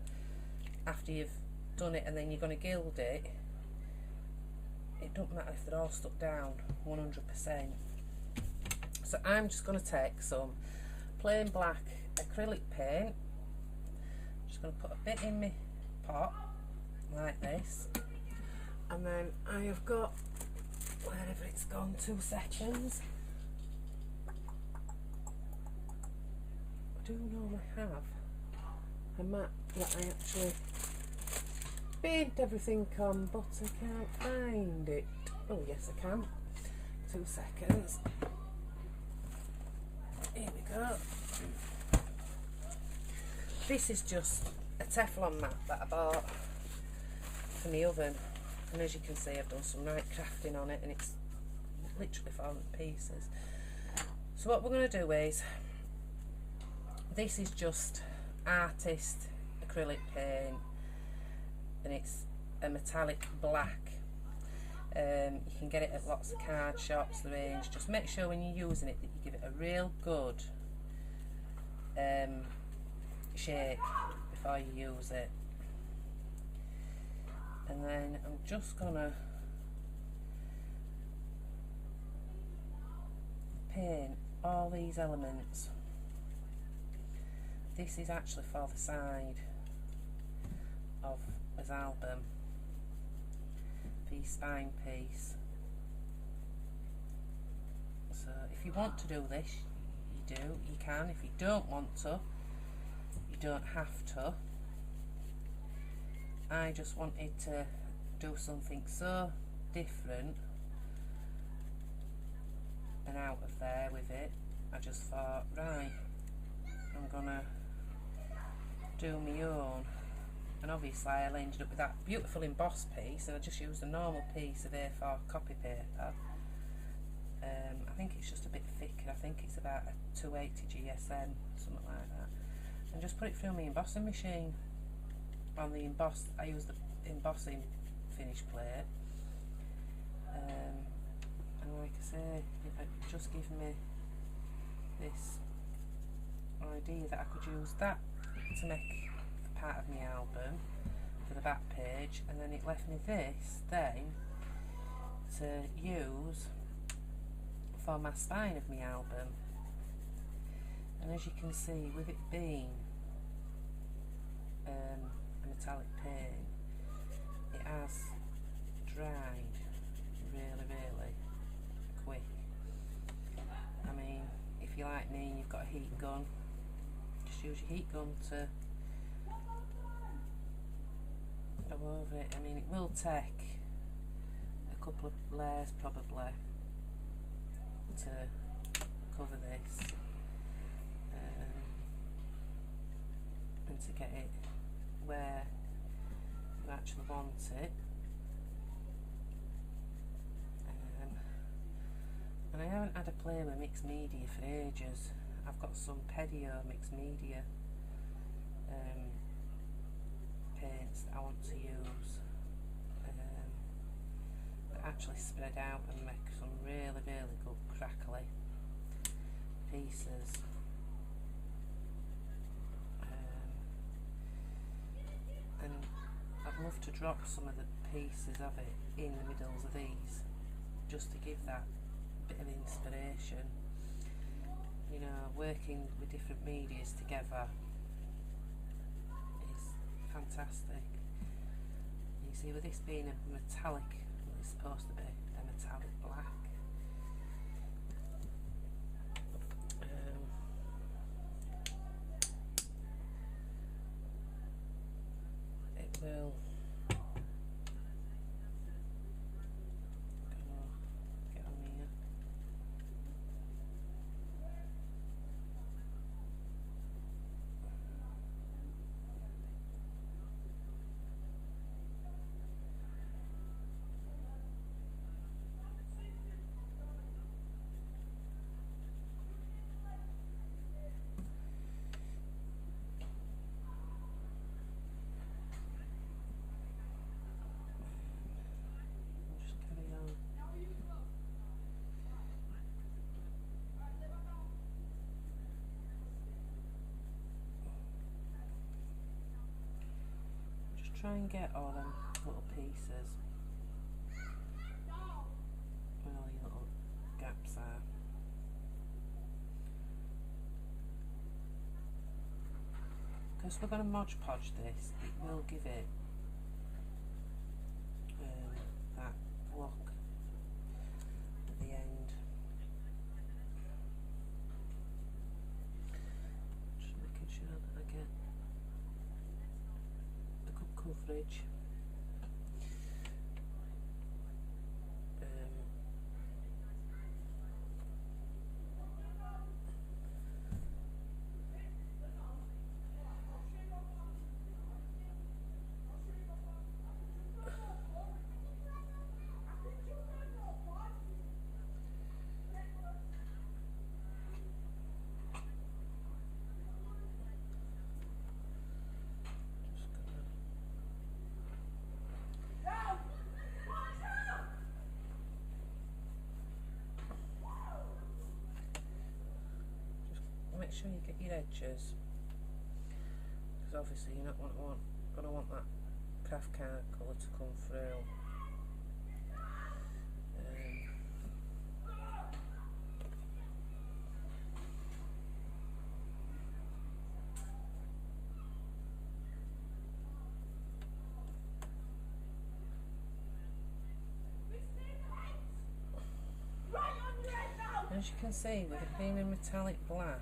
Speaker 1: after you've done it, and then you're going to gild it, it doesn't matter if they're all stuck down 100%. So I'm just going to take some plain black acrylic paint, just going to put a bit in my pot like this, and then I have got, wherever it's gone, 2 seconds. I do normally have a map that I actually paint everything on, but I can't find it. Oh yes I can. 2 seconds. Here we go. This is just a Teflon mat that I bought for my oven, and as you can see I've done some right crafting on it, and it's literally fallen to pieces. So what we're going to do is, this is just artist acrylic paint, and it's a metallic black. You can get it at lots of card shops, the range. Just make sure when you're using it that you give it a real good shake before you use it. And then I'm just gonna paint all these elements. This is actually for the side of his album, for your spine piece. So if you want to do this, you can. If you don't want to, you don't have to. I just wanted to do something so different and out of there with it. I just thought, right, I'm gonna do my own, and obviously I ended up with that beautiful embossed piece, and I just used a normal piece of A4 copy paper. I think it's just a bit thicker. I think it's about a 280 GSM, something like that, and just put it through my embossing machine. On the emboss, I used the embossing finish plate, and like I say, it just gave me this idea that I could use that to make part of my album for the back page, and then it left me this then to use for my spine of my album. And as you can see, with it being a metallic paint, it has dried really quick. I mean, if you're like me and you've got a heat gun, just use your heat gun to go over it. I mean, it will take a couple of layers probably to cover this, and to get it where you actually want it. And I haven't had a play with mixed media for ages. I've got some Pedio mixed media paints that I want to use, that actually spread out and make some really good crackly pieces. And I'd love to drop some of the pieces of it in the middles of these, just to give that bit of inspiration. You know, working with different medias together is fantastic. You see, with this being a metallic, well, it's supposed to be a metallic black, it will get on here. Try and get all them little pieces where all your little gaps are. Because we're going to Mod Podge this, it will give it that look at the end. Just making sure that I get coverage. Make sure you get your edges, because obviously you're not going to want that craft card colour to come through. As you can see, with it being a metallic black,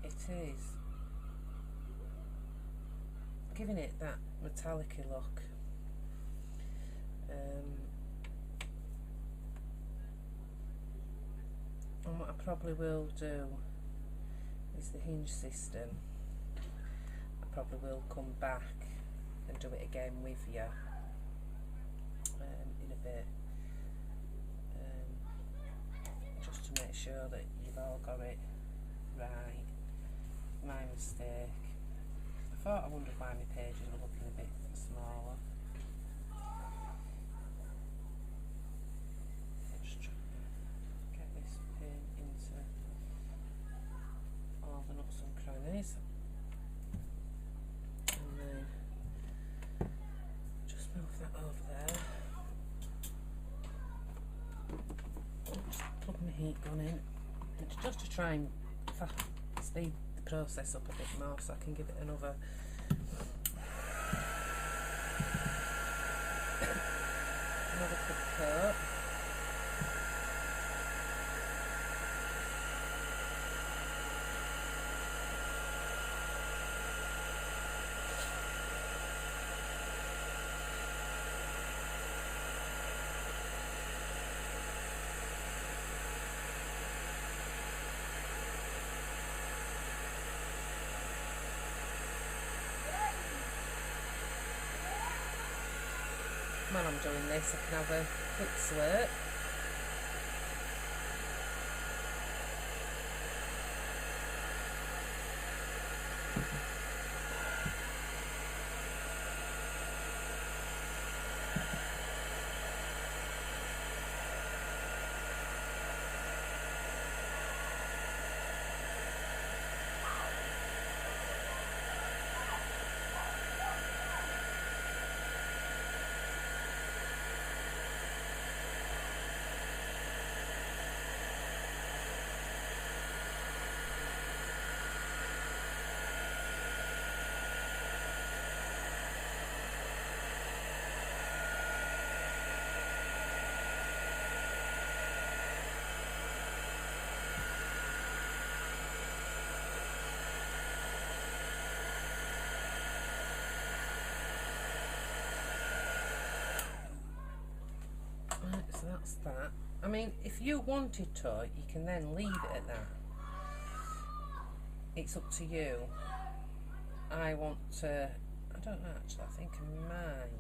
Speaker 1: it is giving it that metallic-y look. And what I probably will do is the hinge system. I probably will come back and do it again with you in a bit, just to make sure that you've all got it right. My mistake. I thought, I wondered why my pages were looking a bit smaller. Just trying to get this pin into all the nooks and crannies, and then just move that over there. Just plug my heat gun in. It's just to try and speed the process up a bit more, so I can give it another quick coat. While I'm doing this, I can have a quick slurp. So that's that. I mean, if you wanted to, you can then leave it at that. It's up to you. I want to, I don't know actually, I think I might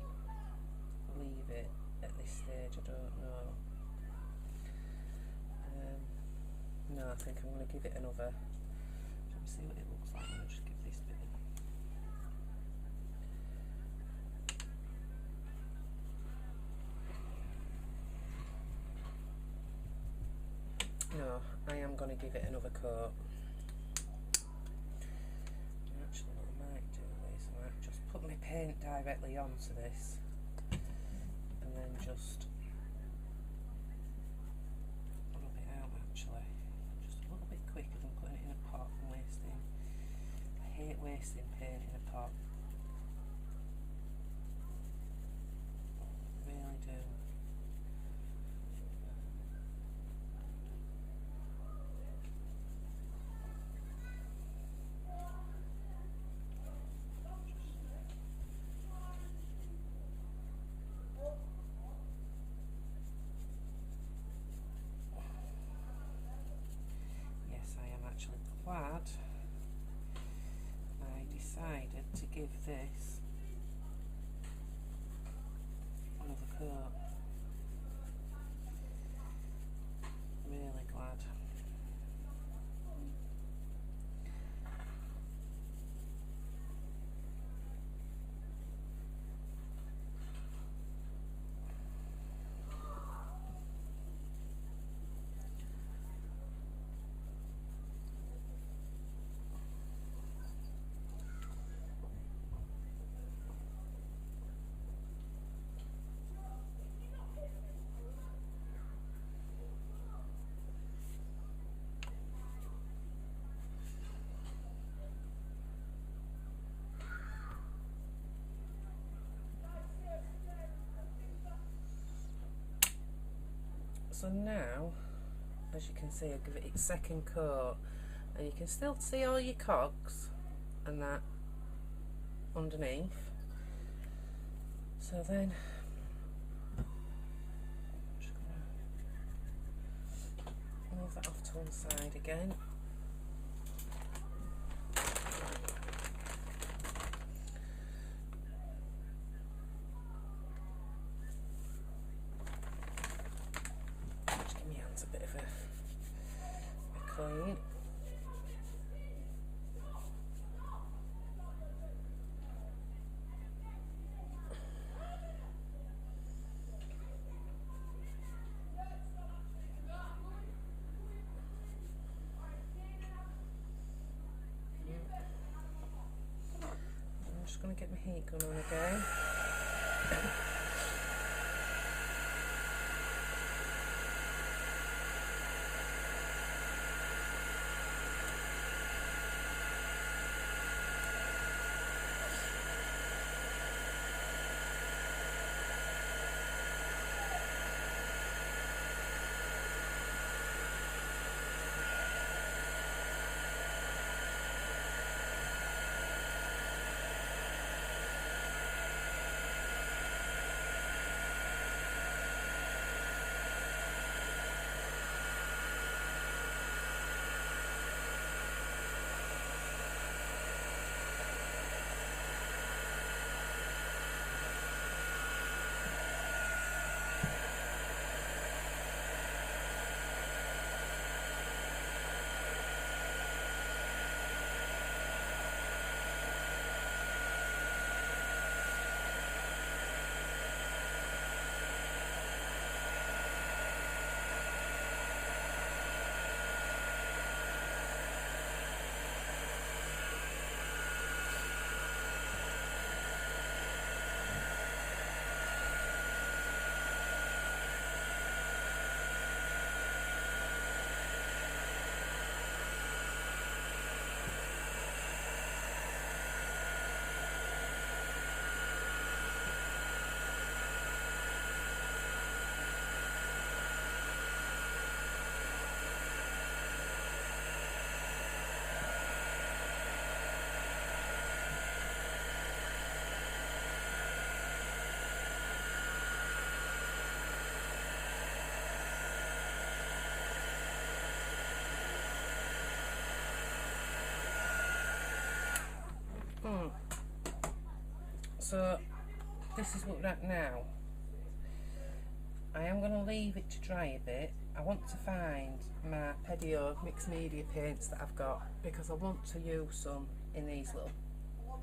Speaker 1: leave it at this stage, I don't know. No, I think I'm going to give it another, let me see what it looks like. I'm going to just give this bit in. No, I am going to give it another coat. Actually, what I might do is I might just put my paint directly onto this and then just rub it out actually. Just a little bit quicker than putting it in a pot and wasting. I hate wasting paint in a pot. I really do. Glad I decided to give this another coat. Really glad. So now, as you can see, I give it its second coat, and you can still see all your cogs and that underneath. So then, I'm just going to move move that off to one side again. Just give my hands a bit of a clean. I'm just going to get my heat gun on again. So this is what we're at now. I am going to leave it to dry a bit. I want to find my Pedio mixed media paints that I've got, because I want to use some in these little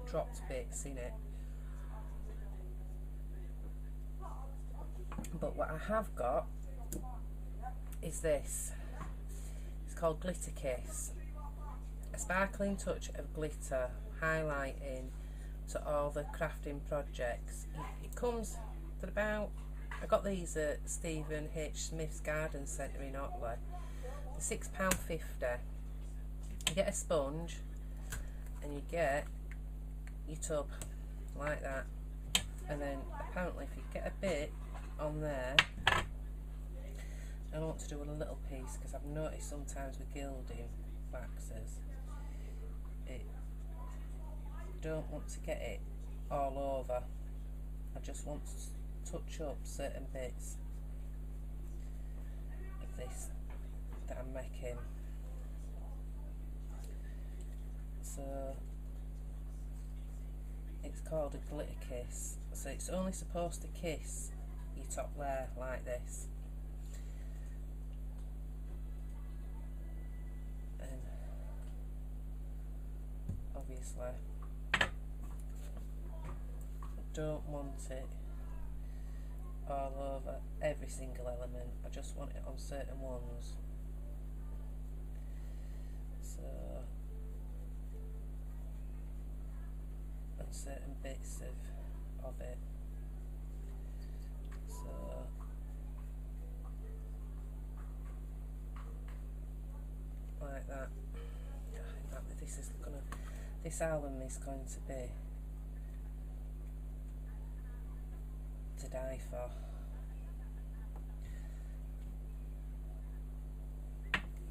Speaker 1: dropped bits in it. But what I have got is this. It's called Glitter Kiss. A sparkling touch of glitter, highlighting to all the crafting projects. It comes to about, I got these at Stephen H. Smith's Garden Centre in Otley. They're £6.50. You get a sponge and you get your tub like that, and then apparently if you get a bit on there, I want to do a little piece, because I've noticed sometimes with gilding waxes, it don't want to get it all over. I just want to touch up certain bits of this that I'm making. So it's called a glitter kiss. So it's only supposed to kiss your top layer like this. And obviously don't want it all over every single element. I just want it on certain ones. So, and certain bits of it. So like that. This album is going to be to die for.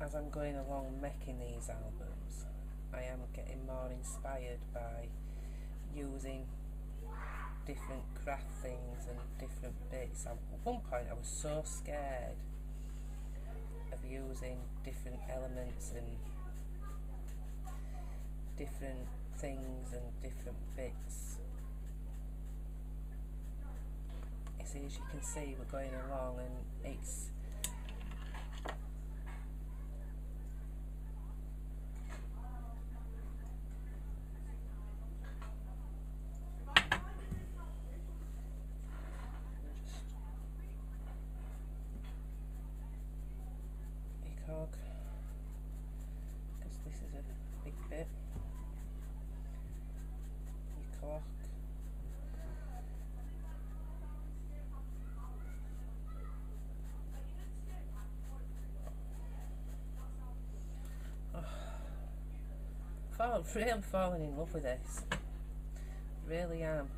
Speaker 1: As I'm going along making these albums, I am getting more inspired by using different craft things and different bits. At one point I was so scared of using using different elements and different things and different bits. You see, as you can see, we're going along and it's because this is a big bit. Your clock. Oh, I'm falling in love with this. Really am.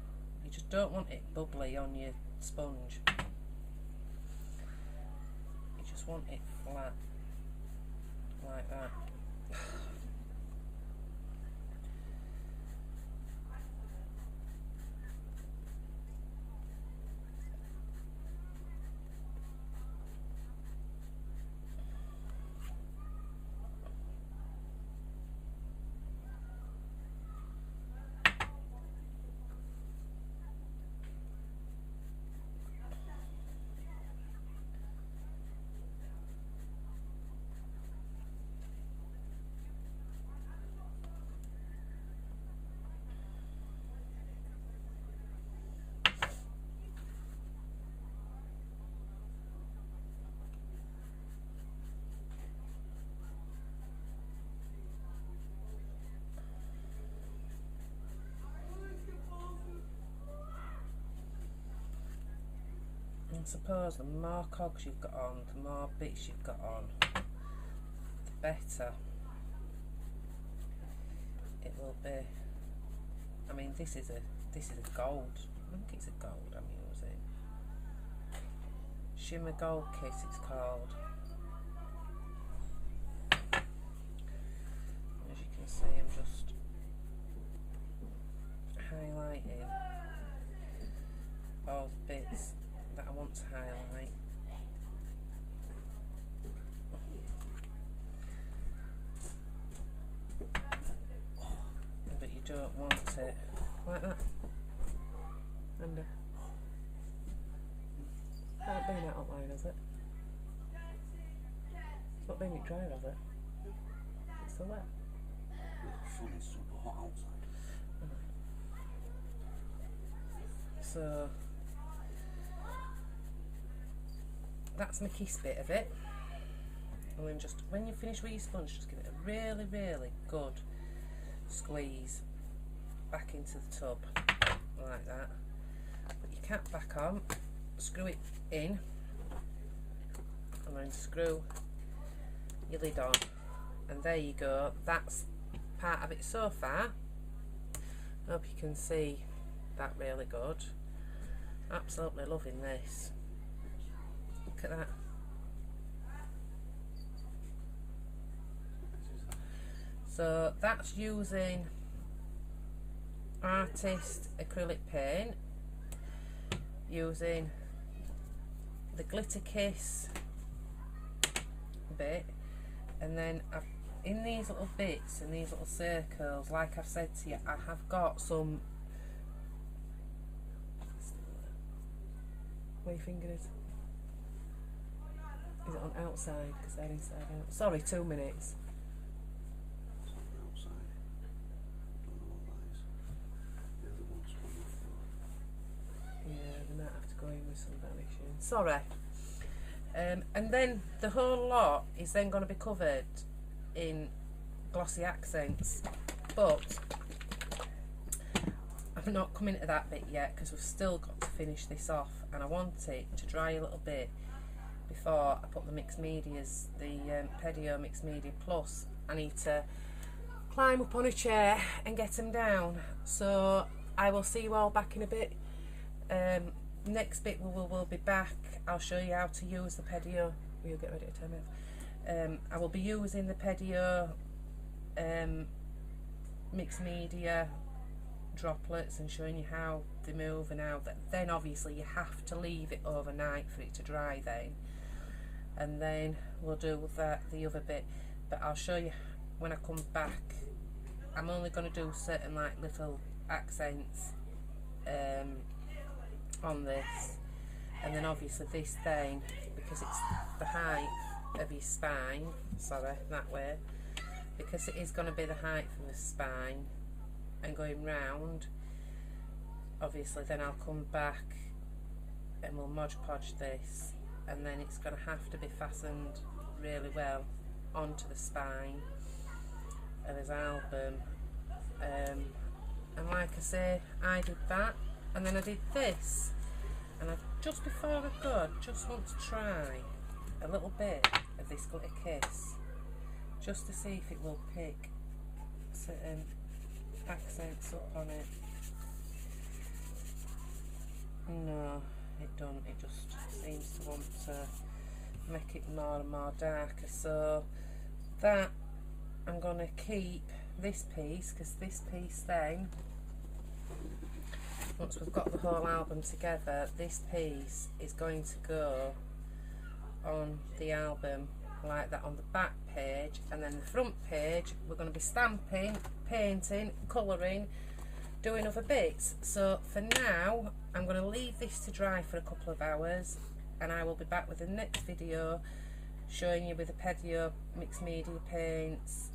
Speaker 1: You just don't want it bubbly on your sponge. You just want it flat. Like that. I suppose the more cogs you've got on, the more bits you've got on, the better it will be. I mean, this is a gold. I think it's a gold I'm using. Shimmer Gold Kit it's called. As you can see, I'm just highlighting all the bits that I want to highlight. But you don't want it like that. And hasn't been out outline, has it? It's not been it dry, has it? It's still wet.
Speaker 2: It's super hot outside.
Speaker 1: So that's my kiss bit of it. And then just when you finish with your sponge, just give it a really, really good squeeze back into the tub like that. Put your cap back on, screw it in, and then screw your lid on, and there you go. That's part of it so far. I hope you can see that really good. Absolutely loving this. Look at that. So that's using Artist acrylic paint, using the Glitter Kiss bit, and then in these little bits and these little circles, like I've said to you, I have got some. Where your finger is? Is it on outside? Because they're inside out. Sorry, 2 minutes. Yeah, they might have to go in with some vanishing. Sorry. And then the whole lot is then going to be covered in glossy accents, but I'm not coming to that bit yet because we've still got to finish this off, and I want it to dry a little bit before I put the mixed medias, the Pedio Mixed Media Plus. I need to climb up on a chair and get them down, so I will see you all back in a bit. Next bit we'll be back. I'll show you how to use the Pedio. We'll get ready to turn off. I will be using the Pedio mixed media droplets and showing you how they move and how that. Then obviously you have to leave it overnight for it to dry then. and then we'll do the other bit, but I'll show you when I come back. I'm only going to do certain like little accents on this, and then obviously this thing, because it's the height of your spine, sorry, that way, because it is going to be the height of the spine and going round, obviously then I'll come back and we'll Mod Podge this, and then it's going to have to be fastened really well onto the spine of his album. And like I say, I did that, and then I did this, and just before I go, I just want to try a little bit of this Glitter Kiss, just to see if it will pick certain accents up on it. No, it don't. It just seems to want to make it more and more darker. So that I'm going to keep this piece, because this piece then, once we've got the whole album together, this piece is going to go on the album like that on the back page, and then the front page we're going to be stamping, painting, colouring, doing other bits. So for now I'm going to leave this to dry for a couple of hours, and I will be back with the next video showing you with the Pedio mixed media paints,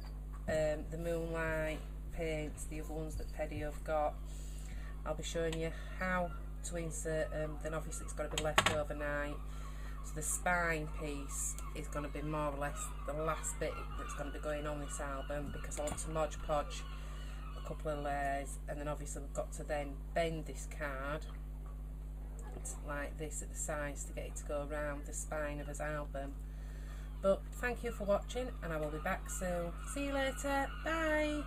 Speaker 1: the Moonlight paints, the other ones that Pedio have got. I'll be showing you how to insert them. Then obviously it's got to be left overnight. So the spine piece is going to be more or less the last bit that's going to be going on this album, because I want to Mod Podge a couple of layers, and then obviously we've got to then bend this card like this at the sides to get it to go around the spine of his album. But thank you for watching, and I will be back soon. See you later. Bye.